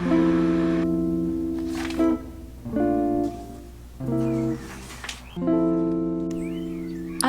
I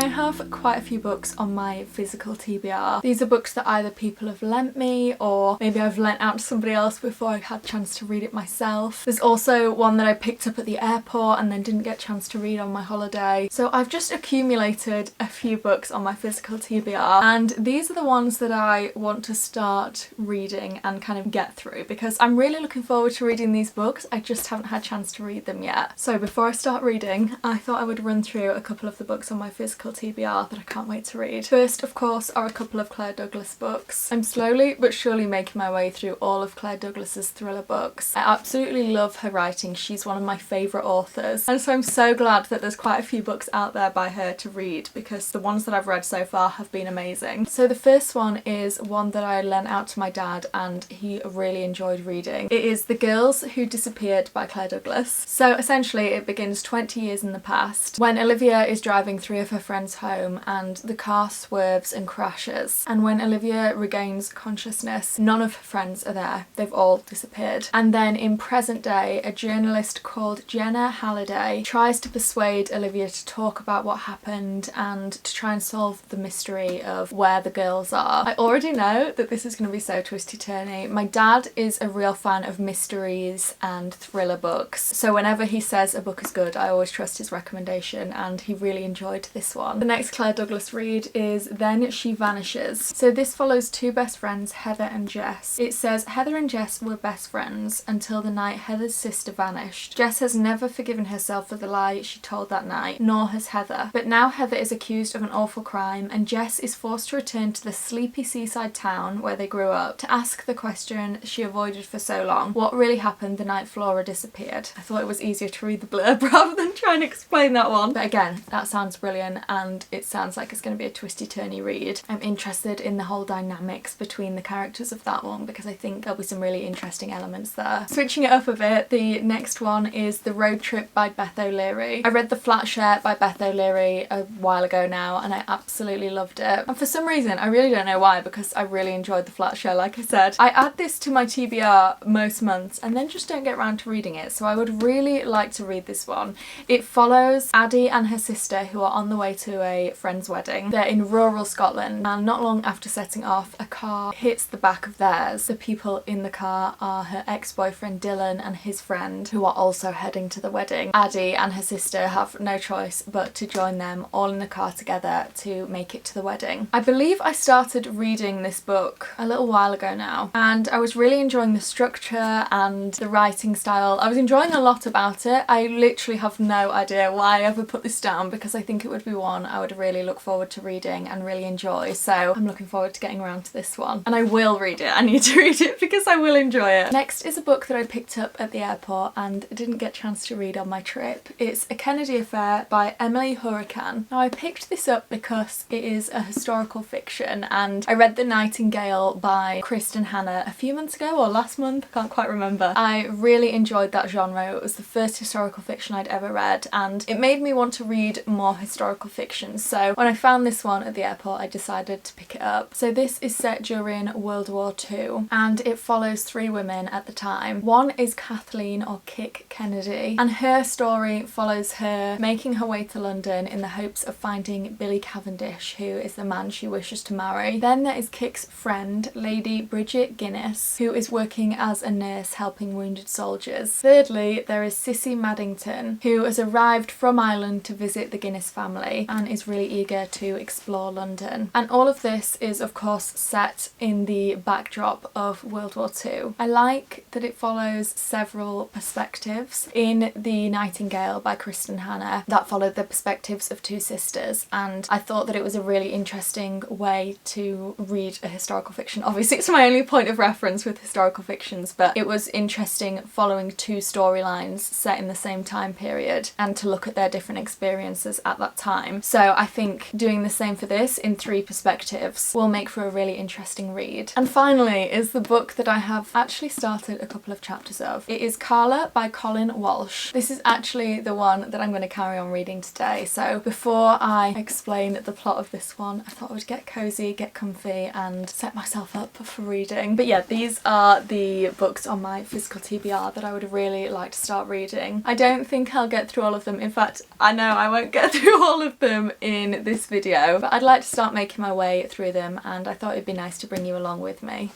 have quite a few books on my physical TBR. These are books that either people have lent me or maybe I've lent out to somebody else before I had a chance to read it myself. There's also one that I picked up at the airport and then didn't get a chance to read on my holiday. So I've just accumulated a few books on my physical TBR, and these are the ones that I want to start reading and kind of get through because I'm really looking forward to reading these books. I just haven't had a chance to read them yet. So before I start reading, I thought I would run through a couple of the books on my physical TBR that I can't wait to read. First, of course, are a couple of Claire Douglas books. I'm slowly but surely making my way through all of Claire Douglas's thriller books. I absolutely love her writing. She's one of my favourite authors, and so I'm so glad that there's quite a few books out there by her to read because the ones that I've read so far have been amazing. So the first one is one that I lent out to my dad and he really enjoyed reading. It is The Girls Who Disappeared by Claire Douglas. So essentially it begins 20 years in the past when Olivia is driving 3 of her friends home and the car swerves and crashes, and when Olivia regains consciousness, none of her friends are there. They've all disappeared. And then in present day, a journalist called Jenna Halliday tries to persuade Olivia to talk about what happened and to try and solve the mystery of where the girls are. I already know that this is going to be so twisty-turny. My dad is a real fan of mysteries and thriller books, so whenever he says a book is good, I always trust his recommendation, and he really enjoyed this one. The next Claire Douglas read is Then She Vanishes. So this follows 2 best friends, Heather and Jess. It says Heather and Jess were best friends until the night Heather's sister vanished. Jess has never forgiven herself for the lie she told that night, nor has Heather. But now Heather is accused of an awful crime and Jess is forced to return to the sleepy seaside town where they grew up to ask the question she avoided for so long. What really happened the night Flora disappeared? I thought it was easier to read the blurb rather than try and explain that one. But again, that sounds brilliant and it sounds like it's going to be a twisty-turny read. I'm interested in the whole dynamics between the characters of that one because I think there'll be some really interesting elements there. Switching it up a bit, the next one is The Road Trip by Beth O'Leary. I read The Flat Share by Beth O'Leary a while ago now and I absolutely loved it. And for some reason, I really don't know why, because I really enjoyed The Flat Share, like I said. I add this to my TBR most months and then just don't get around to reading it, so I would really like to read this one. It follows Addie and her sister who are on the way to a friend's wedding. They're in rural Scotland and not long after setting off, a car hits the back of theirs. The people in the car are her ex-boyfriend Dylan and his friend who are also heading to the wedding. Addie and her sister have no choice but to join them all in the car together to make it to the wedding. I believe I started reading this book a little while ago now and I was really enjoying the structure and the writing style. I was enjoying a lot about it. I literally have no idea why I ever put this down because I think it would be one I would really look forward to reading and really enjoy, so I'm looking forward to getting around to this one. And I will read it. I need to read it because I will enjoy it. Next is a book that I picked up at the airport and didn't get a chance to read on my trip. It's A Kennedy Affair by Emily Hurricane. Now I picked this up because it is a historical fiction and I read The Nightingale by Kristen Hanna a few months ago or last month, I can't quite remember. I really enjoyed that genre. It was the first historical fiction I'd ever read and it made me want to read more historical fiction, so when I found this one at the airport I decided to pick it up. So this is set during World War II and it follows 3 women at the time. One is Kathleen or Kick Kennedy and her story follows her making her way to London in the hopes of finding Billy Cavendish, who is the man she wishes to marry. Then there is Kick's friend, Lady Bridget Guinness, who is working as a nurse helping wounded soldiers. Thirdly, there is Cissy Maddington, who has arrived from Ireland to visit the Guinness family and is really eager to explore London. And all of this is of course set in the backdrop of World War II. I like that it follows several perspectives. In The Nightingale by Kristen Hanna, that followed the perspectives of 2 sisters, and I thought that it was a really interesting way to read a historical fiction. Obviously it's my only point of reference with historical fictions, but it was interesting following 2 storylines set in the same time period and to look at their different experiences at that time. So So I think doing the same for this in 3 perspectives will make for a really interesting read. And finally is the book that I have actually started a couple of chapters of. It is Carla by Colin Walsh. This is actually the one that I'm going to carry on reading today. So before I explain the plot of this one, I thought I would get cozy, get comfy and set myself up for reading. But yeah, these are the books on my physical TBR that I would really like to start reading. I don't think I'll get through all of them. In fact, I know I won't get through all of them in this video, but I'd like to start making my way through them and I thought it'd be nice to bring you along with me.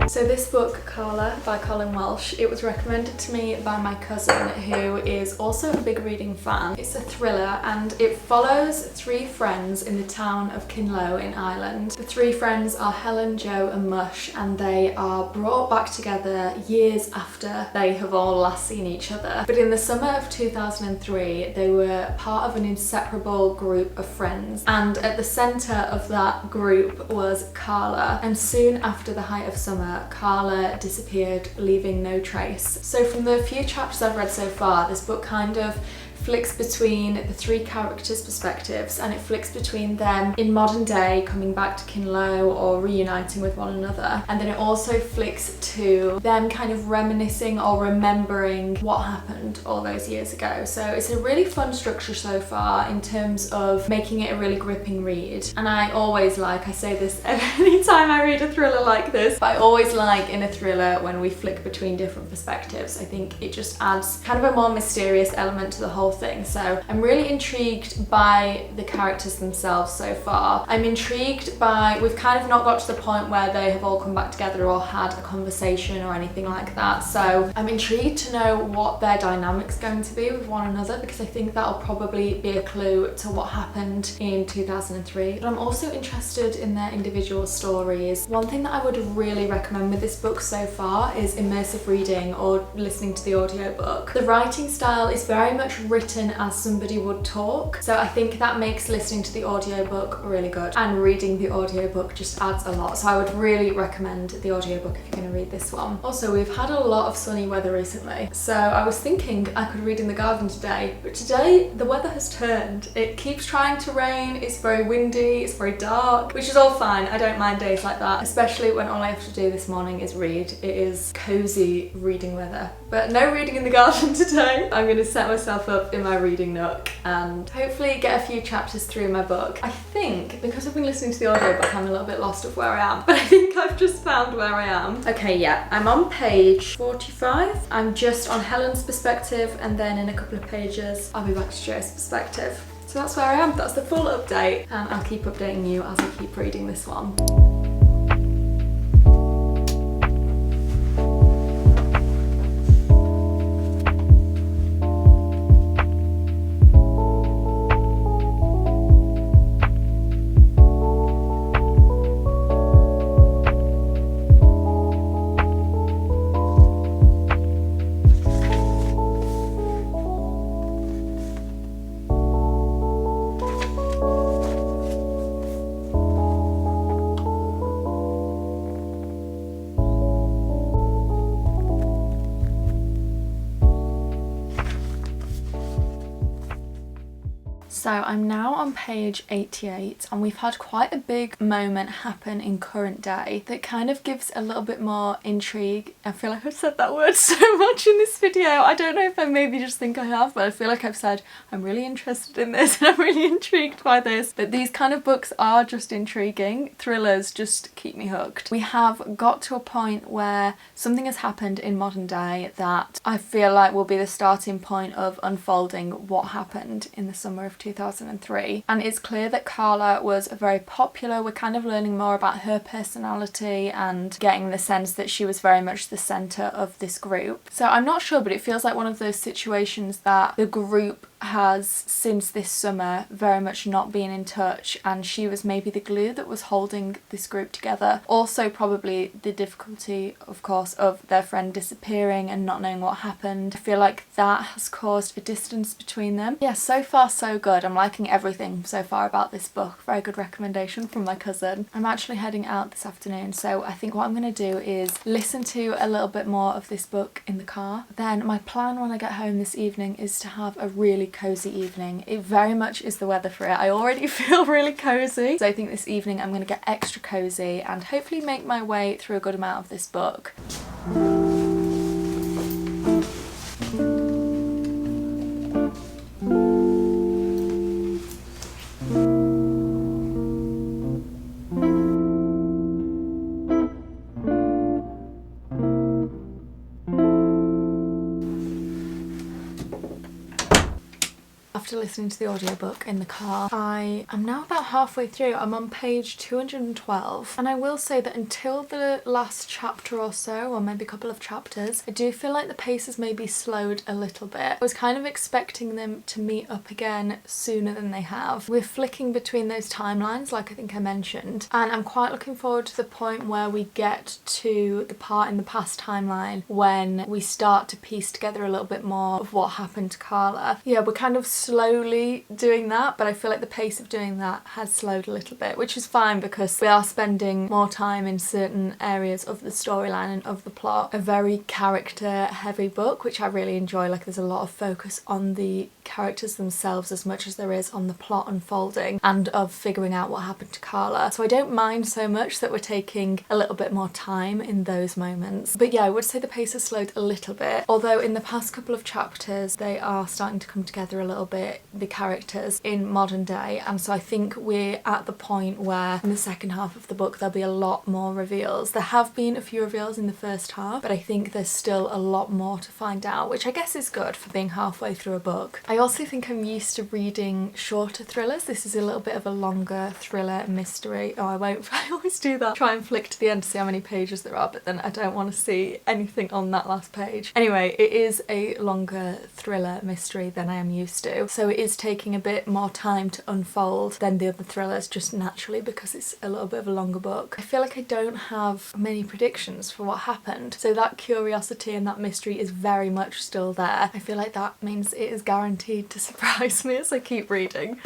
So this book, Carla by Colin Walsh, it was recommended to me by my cousin who is also a big reading fan. It's a thriller and it follows 3 friends in the town of Kinlow in Ireland. The 3 friends are Helen, Jo and Mush and they are brought back together years after they have all last seen each other. But in the summer of 2003 they were part of an inseparable group of friends and at the centre of that group was Carla, and soon after the height of summer Carla disappeared, leaving no trace. So from the few chapters I've read so far, this book kind of flicks between the 3 characters' perspectives and it flicks between them in modern day coming back to Kinlow or reuniting with one another, and then it also flicks to them kind of reminiscing or remembering what happened all those years ago. So it's a really fun structure so far in terms of making it a really gripping read, and I always like, I say this every time I read a thriller like this, but I always like in a thriller when we flick between different perspectives. I think it just adds kind of a more mysterious element to the whole thing. So I'm really intrigued by the characters themselves so far. I'm intrigued by, we've kind of not got to the point where they have all come back together or had a conversation or anything like that. So I'm intrigued to know what their dynamic's going to be with one another, because I think that'll probably be a clue to what happened in 2003. But I'm also interested in their individual stories. One thing that I would really recommend with this book so far is immersive reading or listening to the audiobook. The writing style is very much written as somebody would talk, so I think that makes listening to the audiobook really good, and reading the audiobook just adds a lot. So I would really recommend the audiobook if you're going to read this one. Also, we've had a lot of sunny weather recently, so I was thinking I could read in the garden today, but today the weather has turned. It keeps trying to rain, it's very windy, it's very dark, which is all fine. I don't mind days like that, especially when all I have to do this morning is read. It is cozy reading weather, but no reading in the garden today. I'm going to set myself up in my reading nook and hopefully get a few chapters through my book. I think because I've been listening to the audiobook I'm a little bit lost of where I am, but I think I've just found where I am. Okay, yeah, I'm on page 45. I'm just on Helen's perspective and then in a couple of pages I'll be back to Jo's perspective. So that's where I am, that's the full update, and I'll keep updating you as I keep reading this one. So I'm now on page 88 and we've had quite a big moment happen in current day that kind of gives a little bit more intrigue. I feel like I've said that word so much in this video. I don't know if I maybe just think I have, but I feel like I've said I'm really interested in this and I'm really intrigued by this. But these kind of books are just intriguing. Thrillers just keep me hooked. We have got to a point where something has happened in modern day that I feel like will be the starting point of unfolding what happened in the summer of 2003. 2003, and it's clear that Carla was very popular. We're kind of learning more about her personality and getting the sense that she was very much the centre of this group. So I'm not sure, but it feels like one of those situations that the group has since this summer very much not been in touch, and she was maybe the glue that was holding this group together. Also probably the difficulty, of course, of their friend disappearing and not knowing what happened. I feel like that has caused a distance between them. Yeah, so far so good. I'm liking everything so far about this book. Very good recommendation from my cousin. I'm actually heading out this afternoon, so I think what I'm going to do is listen to a little bit more of this book in the car. Then my plan when I get home this evening is to have a really cozy evening. It very much is the weather for it. I already feel really cozy, so I think this evening I'm going to get extra cozy and hopefully make my way through a good amount of this book. After listening to the audiobook in the car, I am now about halfway through. I'm on page 212, and I will say that until the last chapter or so, or maybe a couple of chapters, I do feel like the pace has maybe slowed a little bit. I was kind of expecting them to meet up again sooner than they have. We're flicking between those timelines, like I think I mentioned, and I'm quite looking forward to the point where we get to the part in the past timeline when we start to piece together a little bit more of what happened to Carla. Yeah, we're kind of slowly doing that, but I feel like the pace of doing that has slowed a little bit, which is fine because we are spending more time in certain areas of the storyline and of the plot. A very character heavy book, which I really enjoy. Like, there's a lot of focus on the characters themselves as much as there is on the plot unfolding and of figuring out what happened to Carla. So I don't mind so much that we're taking a little bit more time in those moments. But yeah, I would say the pace has slowed a little bit, although in the past couple of chapters they are starting to come together a little bit, the characters in modern day, and so I think we're at the point where in the second half of the book there'll be a lot more reveals. There have been a few reveals in the first half, but I think there's still a lot more to find out, which I guess is good for being halfway through a book. I also think I'm used to reading shorter thrillers. This is a little bit of a longer thriller mystery. Oh, I won't, I always do that. Try and flick to the end to see how many pages there are, but then I don't want to see anything on that last page. Anyway, it is a longer thriller mystery than I am used to, so it is taking a bit more time to unfold than the other thrillers, just naturally because it's a little bit of a longer book. I feel like I don't have many predictions for what happened, so that curiosity and that mystery is very much still there. I feel like that means it is guaranteed to surprise me as I keep reading.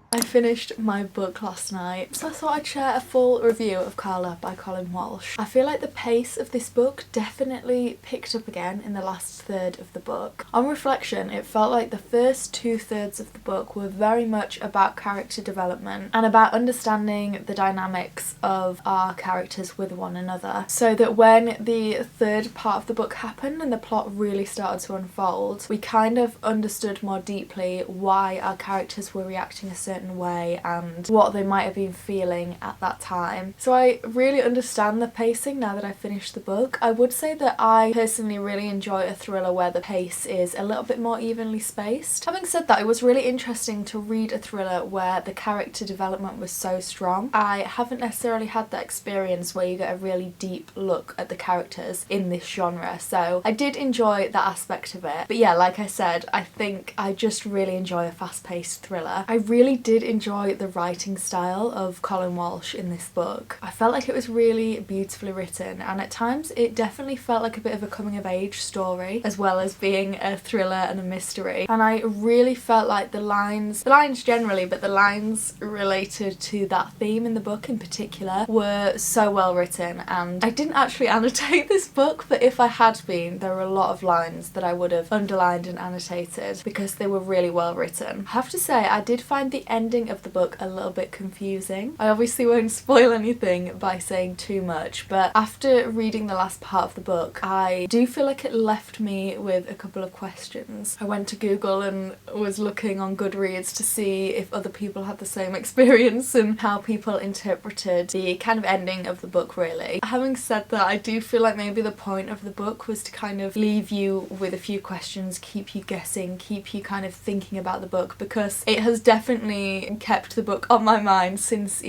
I finished my book last night, so I thought I'd share a full review of Carla by Colin Walsh. I feel like the pace of this book definitely picked up again in the last third of the book. On reflection, it felt like the first 2/3 of the book were very much about character development and about understanding the dynamics of our characters with one another, so that when the third part of the book happened and the plot really started to unfold, we kind of understood more deeply why our characters were reacting a certain way way and what they might have been feeling at that time. So I really understand the pacing now that I've finished the book. I would say that I personally really enjoy a thriller where the pace is a little bit more evenly spaced. Having said that, it was really interesting to read a thriller where the character development was so strong. I haven't necessarily had that experience where you get a really deep look at the characters in this genre, so I did enjoy that aspect of it. But yeah, like I said, I think I just really enjoy a fast-paced thriller. I really did enjoy the writing style of Colin Walsh in this book. I felt like it was really beautifully written, and at times it definitely felt like a bit of a coming-of-age story as well as being a thriller and a mystery. And I really felt like the lines generally, but the lines related to that theme in the book in particular were so well written. And I didn't actually annotate this book, but if I had been, there were a lot of lines that I would have underlined and annotated because they were really well written. I have to say, I did find the ending of the book a little bit confusing. I obviously won't spoil anything by saying too much, but after reading the last part of the book, I do feel like it left me with a couple of questions. I went to Google and was looking on Goodreads to see if other people had the same experience and how people interpreted the kind of ending of the book, really. Having said that, I do feel like maybe the point of the book was to kind of leave you with a few questions, keep you guessing, keep you kind of thinking about the book, because it has definitely kept the book on my mind since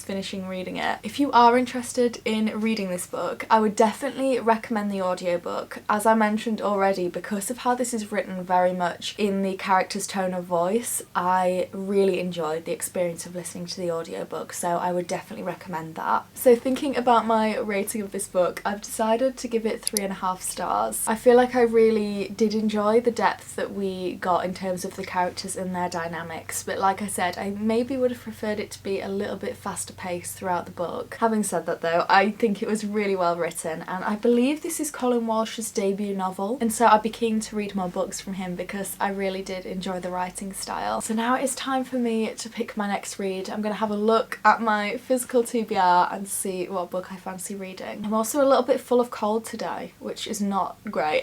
finishing reading it. If you are interested in reading this book, I would definitely recommend the audiobook. As I mentioned already, because of how this is written very much in the character's tone of voice, I really enjoyed the experience of listening to the audiobook, so I would definitely recommend that. So thinking about my rating of this book, I've decided to give it 3.5 stars. I feel like I really did enjoy the depth that we got in terms of the characters and their dynamics, but like I said, I maybe would have preferred it to be a little bit faster paced throughout the book. Having said that though, I think it was really well written, and I believe this is Colin Walsh's debut novel, and so I'd be keen to read more books from him because I really did enjoy the writing style. So now it's time for me to pick my next read. I'm going to have a look at my physical TBR and see what book I fancy reading. I'm also a little bit full of cold today, which is not great,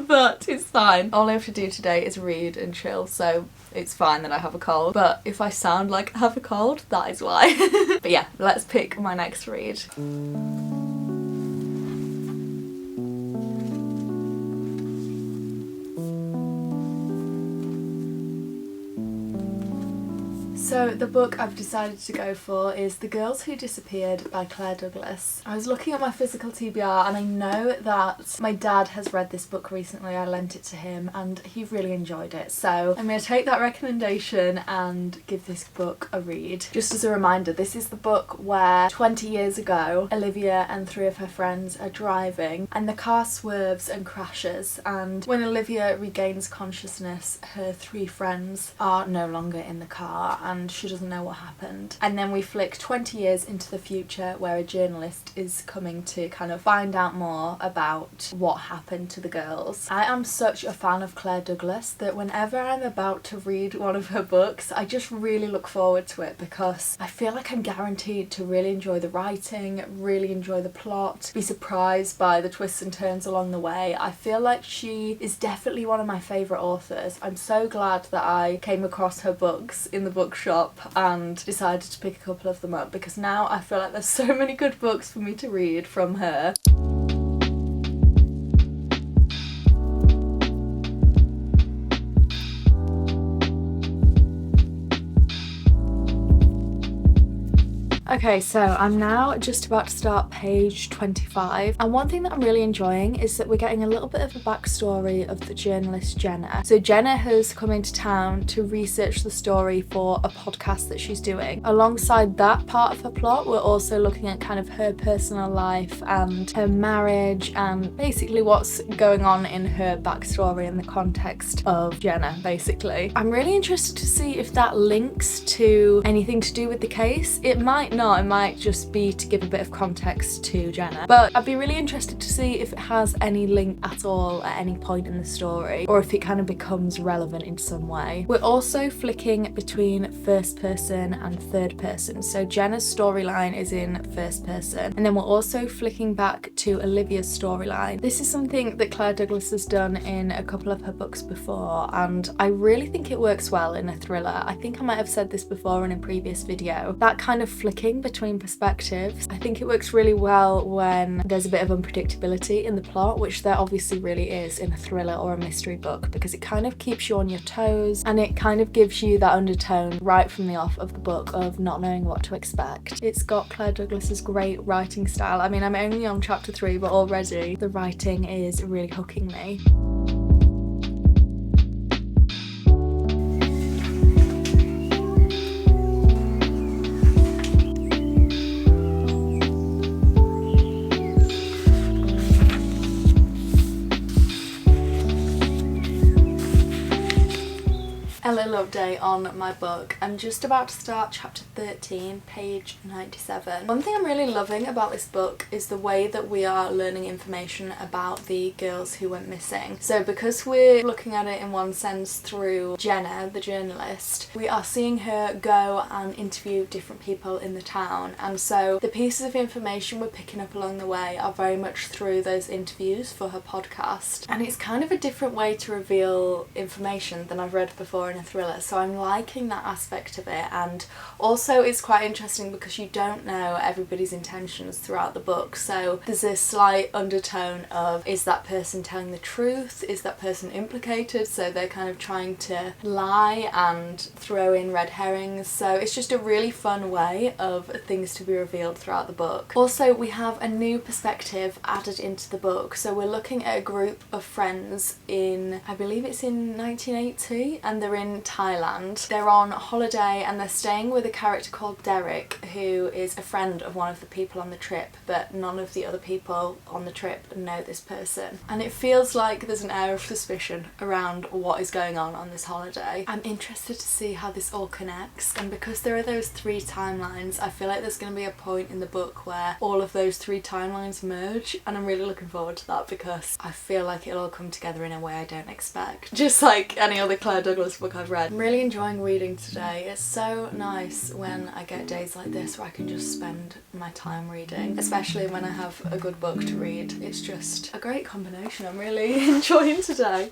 but it's fine. All I have to do today is read and chill, so it's fine that I have a cold, but if I sound like I have a cold, that is why. But yeah, let's pick my next read. So the book I've decided to go for is The Girls Who Disappeared by Claire Douglas. I was looking at my physical TBR and I know that my dad has read this book recently. I lent it to him and he really enjoyed it. So I'm going to take that recommendation and give this book a read. Just as a reminder, this is the book where 20 years ago, Olivia and 3 of her friends are driving and the car swerves and crashes, and when Olivia regains consciousness, her 3 friends are no longer in the car and she doesn't know what happened. And then we flick 20 years into the future where a journalist is coming to kind of find out more about what happened to the girls. I am such a fan of Claire Douglas that whenever I'm about to read one of her books, I just really look forward to it because I feel like I'm guaranteed to really enjoy the writing, really enjoy the plot, be surprised by the twists and turns along the way. I feel like she is definitely one of my favourite authors. I'm so glad that I came across her books in the bookshop and decided to pick a couple of them up because now I feel like there's so many good books for me to read from her. Okay, so I'm now just about to start page 25, and one thing that I'm really enjoying is that we're getting a little bit of a backstory of the journalist Jenna. So Jenna has come into town to research the story for a podcast that she's doing. Alongside that part of her plot, we're also looking at kind of her personal life and her marriage and basically what's going on in her backstory in the context of Jenna, basically. I'm really interested to see if that links to anything to do with the case. It might not, not, it might just be to give a bit of context to Jenna. But I'd be really interested to see if it has any link at all at any point in the story, or if it kind of becomes relevant in some way. We're also flicking between first person and third person. So Jenna's storyline is in first person, and then we're also flicking back to Olivia's storyline. This is something that Claire Douglas has done in a couple of her books before, and I really think it works well in a thriller. I think I might have said this before in a previous video. That kind of flicking between perspectives, I think it works really well when there's a bit of unpredictability in the plot, which there obviously really is in a thriller or a mystery book, because it kind of keeps you on your toes and it kind of gives you that undertone right from the off of the book of not knowing what to expect. It's got Claire Douglas's great writing style. I mean, I'm only on chapter 3, but already the writing is really hooking me. A little update on my book. I'm just about to start chapter 13, page 97. One thing I'm really loving about this book is the way that we are learning information about the girls who went missing. So because we're looking at it in one sense through Jenna, the journalist, we are seeing her go and interview different people in the town, and so the pieces of information we're picking up along the way are very much through those interviews for her podcast, and it's kind of a different way to reveal information than I've read before in a thriller, so I'm liking that aspect of it. And also it's quite interesting because you don't know everybody's intentions throughout the book, so there's this slight undertone of, is that person telling the truth, is that person implicated, so they're kind of trying to lie and throw in red herrings. So it's just a really fun way of things to be revealed throughout the book. Also, we have a new perspective added into the book, so we're looking at a group of friends in, I believe it's in 1980, and they're in Thailand. They're on holiday and they're staying with a character called Derek, who is a friend of one of the people on the trip, but none of the other people on the trip know this person. And it feels like there's an air of suspicion around what is going on this holiday. I'm interested to see how this all connects, and because there are those 3 timelines, I feel like there's going to be a point in the book where all of those 3 timelines merge, and I'm really looking forward to that because I feel like it'll all come together in a way I don't expect. Just like any other Claire Douglas book I've read. I'm really enjoying reading today. It's so nice when I get days like this where I can just spend my time reading, especially when I have a good book to read. It's just a great combination. I'm really enjoying today.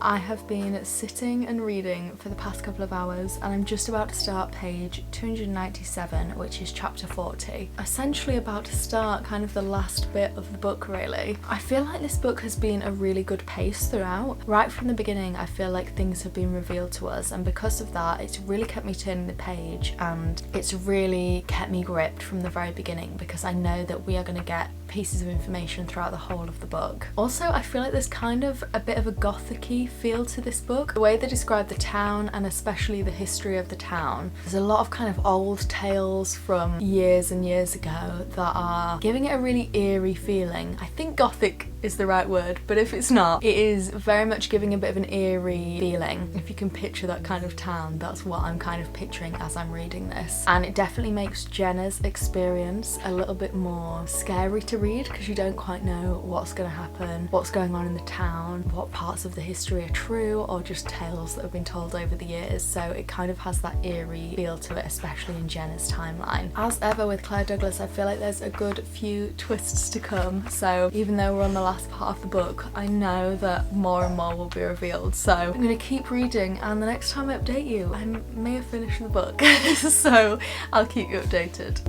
I have been sitting and reading for the past couple of hours, and I'm just about to start page 297, which is chapter 40. Essentially about to start kind of the last bit of the book, really. I feel like this book has been a really good pace throughout. Right from the beginning, I feel like things have been revealed to us, and because of that, it's really kept me turning the page, and it's really kept me gripped from the very beginning because I know that we are going to get pieces of information throughout the whole of the book. Also, I feel like there's kind of a bit of a gothic-y feel to this book. The way they describe the town, and especially the history of the town, there's a lot of kind of old tales from years and years ago that are giving it a really eerie feeling. I think gothic is the right word, but if it's not, it is very much giving a bit of an eerie feeling. If you can picture that kind of town, that's what I'm kind of picturing as I'm reading this. And it definitely makes Jenna's experience a little bit more scary to read because you don't quite know what's going to happen, what's going on in the town, what parts of the history are true or just tales that have been told over the years. So it kind of has that eerie feel to it, especially in Jenna's timeline. As ever with Claire Douglas, I feel like there's a good few twists to come. So even though we're on the last part of the book, I know that more and more will be revealed. So I'm going to keep reading, and the next time I update you, I may have finished the book. So I'll keep you updated.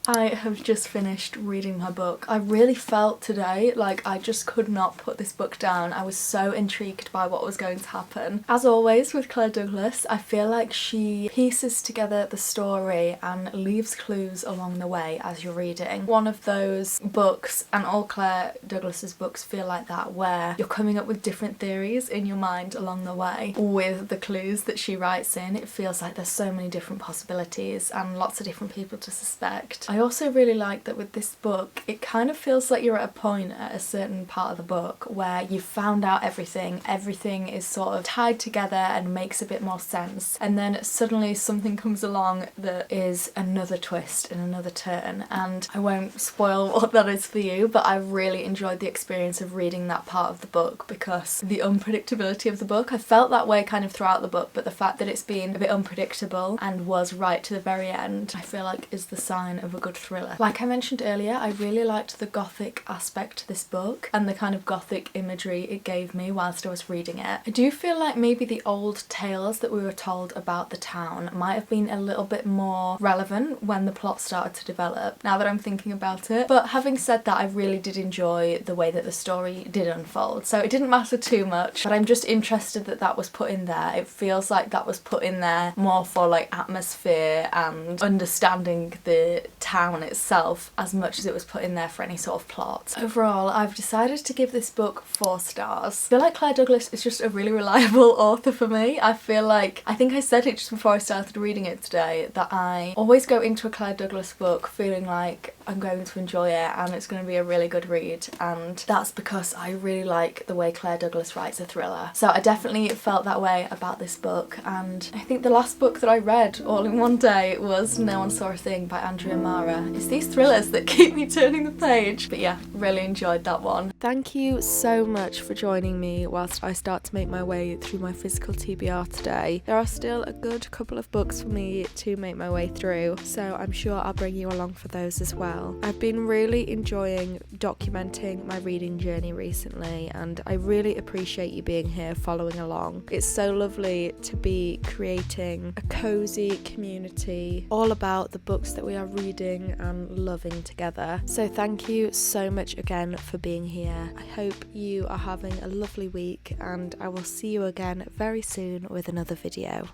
I have just finished reading my book. I really felt today like I just could not put this book down. I was so intrigued by what was going to happen. As always with Claire Douglas, I feel like she pieces together the story and leaves clues along the way as you're reading. One of those books, and all Claire Douglas's books feel like that, where you're coming up with different theories in your mind along the way with the clues that she writes in. It feels like there's so many different possibilities and lots of different people to suspect. I also really like that with this book, it kind of feels like you're at a point at a certain part of the book where you've found out everything is sort of tied together and makes a bit more sense, and then suddenly something comes along that is another twist and another turn, and I won't spoil what that is for you, but I really enjoyed the experience of reading that part of the book because the unpredictability of the book, I felt that way kind of throughout the book, but the fact that it's been a bit unpredictable and was right to the very end, I feel like is the sign of a good thriller. Like I mentioned earlier, I really liked the gothic aspect to this book and the kind of gothic imagery it gave me whilst I was reading it. I do feel like maybe the old tales that we were told about the town might have been a little bit more relevant when the plot started to develop, now that I'm thinking about it. But having said that, I really did enjoy the way that the story did unfold, so it didn't matter too much, but I'm just interested that that was put in there. It feels like that was put in there more for like atmosphere and understanding the town itself as much as it was put in there for any sort of plot. Overall, I've decided to give this book 4 stars. I feel like Claire Douglas is just a really reliable author for me. I feel like, I think I said it just before I started reading it today, that I always go into a Claire Douglas book feeling like I'm going to enjoy it and it's going to be a really good read, and that's because I really like the way Claire Douglas writes a thriller. So I definitely felt that way about this book, and I think the last book that I read all in one day was No One Saw a Thing by Andrea Mara. It's these thrillers that keep me turning the page. But yeah, really enjoyed that one. Thank you so much for joining me whilst I start to make my way through my physical TBR today. There are still a good couple of books for me to make my way through, so I'm sure I'll bring you along for those as well. I've been really enjoying documenting my reading journey recently, and I really appreciate you being here following along. It's so lovely to be creating a cozy community all about the books that we are reading and loving together. So thank you so much again for being here. I hope you are having a lovely week, and I will see you again very soon with another video.